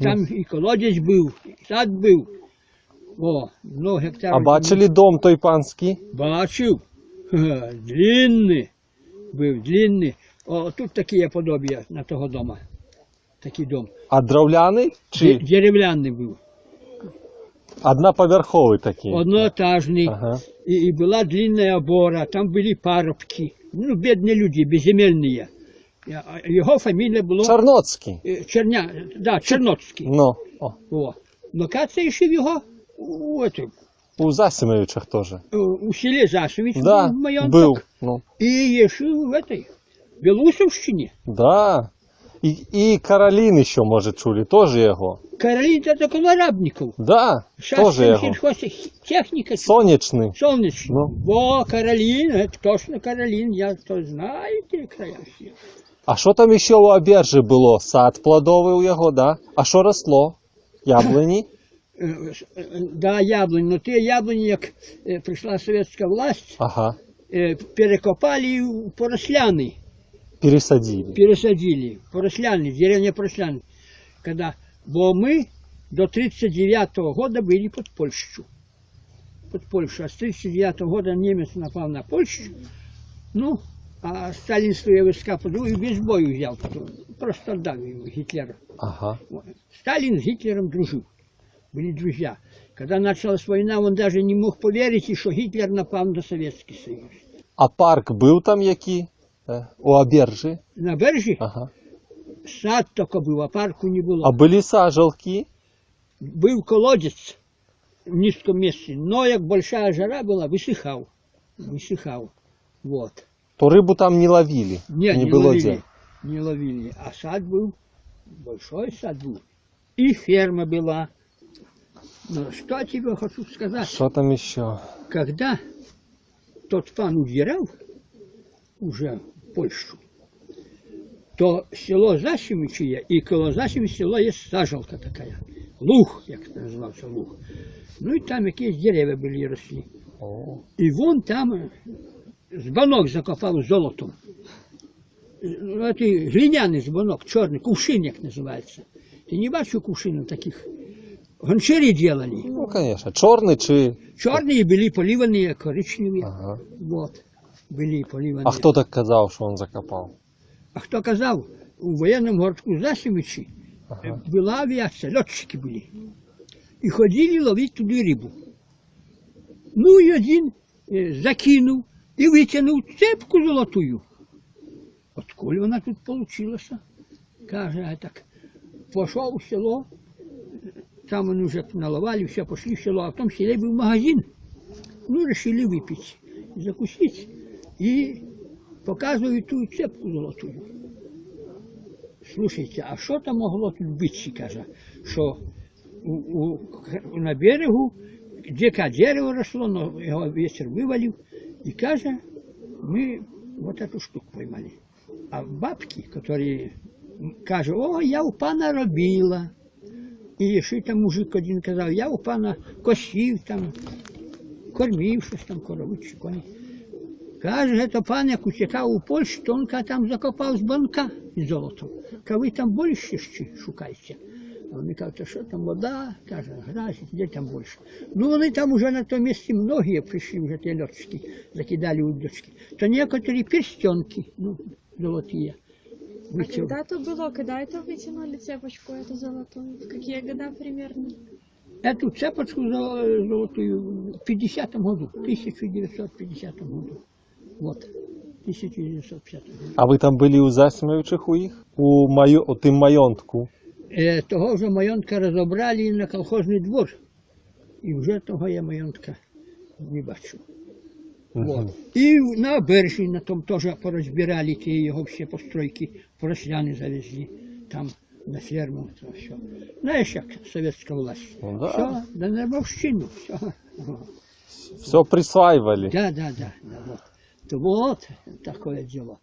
Там і колодязь був, і сад був. О, много гектарів. А бачили дом той панський? Бачив. Длинний. Був длинний. О, тут такі є подобія на того дома. Такий дом. А дровляний чи Дерев'яний був. одноповерховий такий? Одноэтажный. Ага. И была длинная обора, там были парубки. Ну, бедные люди, безземельные. Его фамилия была... Чорноцький. Черноцкий. Ну, о. О. Но кажется, еще его У Засимовичах теж. у селе Засович Да, в моем був. Ну. И еще в этой Белусовщине. Да. І Каролін ще, може, чули, теж його. Каролин это Колорабников. Да, Сейчас теж його. сельхозтехника. Сонячний. Солнечный. Ну. Во, Каролин, это точно Каролин, я то знаю те края все. А що там ще у Обержі було? Сад плодовий у його, да? А що росло? Яблуні? Да, яблони. Но те яблони, як прийшла совєтська власть, Ага. перекопали поросляны. Пересадили. Пересадили. Поросляны, деревня Поросляны. Бо мы до 39-го года были под Польшу. Под Польшу. А с 39-го года немец напал на Польшу. Ну, а Сталин свои войска подул и без бою взял. Просто отдал его Гитлеру. Ага. Сталин с Гитлером дружил. Были друзья. Когда началась война, он даже не мог поверить, что Гитлер напал на Советский Союз. А парк був там який? У Обержі? На Бержі Ага. сад тільки був, а парку не було. А були сажалки? Був колодець в низькому місці, но як большая жара була, висихав. Висихав. Вот. То рибу там не ловили? Не було ловили. де? Не ловили. А сад був, большой сад був. И ферма была. Но что я тебе хочу сказать? Що там ще? Когда тот пан удирал уже в Польшу, то село Засимичье и коло Засимичья село есть сажалка такая. Луг, як это назывался, луг. Ну и там якісь деревья были росли. О. И вон там збанок закопал золотом. Это глиняный збанок, черный, кувшин, як называется. Ты не бачил кувшинов таких? Гончари делали. Ну, конечно. Чорний чи... Черные были поливанные, коричневые. Ага. Вот. Были поливанные. А хто так казав, що він закопав? А кто казал, у военном городку Засимичи Ага. была авиация, летчики были. И ходили ловить туда рыбу. Ну и один закинул и вытянул цепку золотую. Откуда она тут получилась? Каже, а так пошел в село, там они уже наловали, все, пошли в село, а в том селе был магазин. Ну, решили выпить, закусить. И показывают ту цепку золотую. Слушайте, а що там могло тут бути, каже, що на берегу дике дерево росло, но його ветер вивалив, і каже, ми вот эту штуку поймали. А бабки, які каже, о, я у пана робила. І ще там мужик один казав, я у пана косів там, кормив щось там, корову чи коні. Каже, це пан, як утікав у Польщу, то він там закопав з банка із золотом. Каже, ви там більше шукаєте. А вони кажуть, що там вода, каже, грязь, де там більше. Ну, вони там вже на тому місці многі прийшли, вже ті льотчики, закидали удочки. То некоторі перстенки, ну, золотые. А когда это было? Когда это вытянули цепочку эту золотую? В какие года примерно? Эту цепочку золотую в 50-м году, 1950 году. Вот, 1950 году. А ви там були у Засимовичах у їх? У тим майонтку? Того вже майонтка розібрали на колхозний двор. І вже того я майонтка не бачу. Вот. И на Бержі, на том тоже порозбирали те его все постройки, поросляны завезли, там на ферму, то все. Знаешь, как советская власть. Ну, да. Все, да на мовщину, все. Все присваивали. Да, вот. То вот такое дело.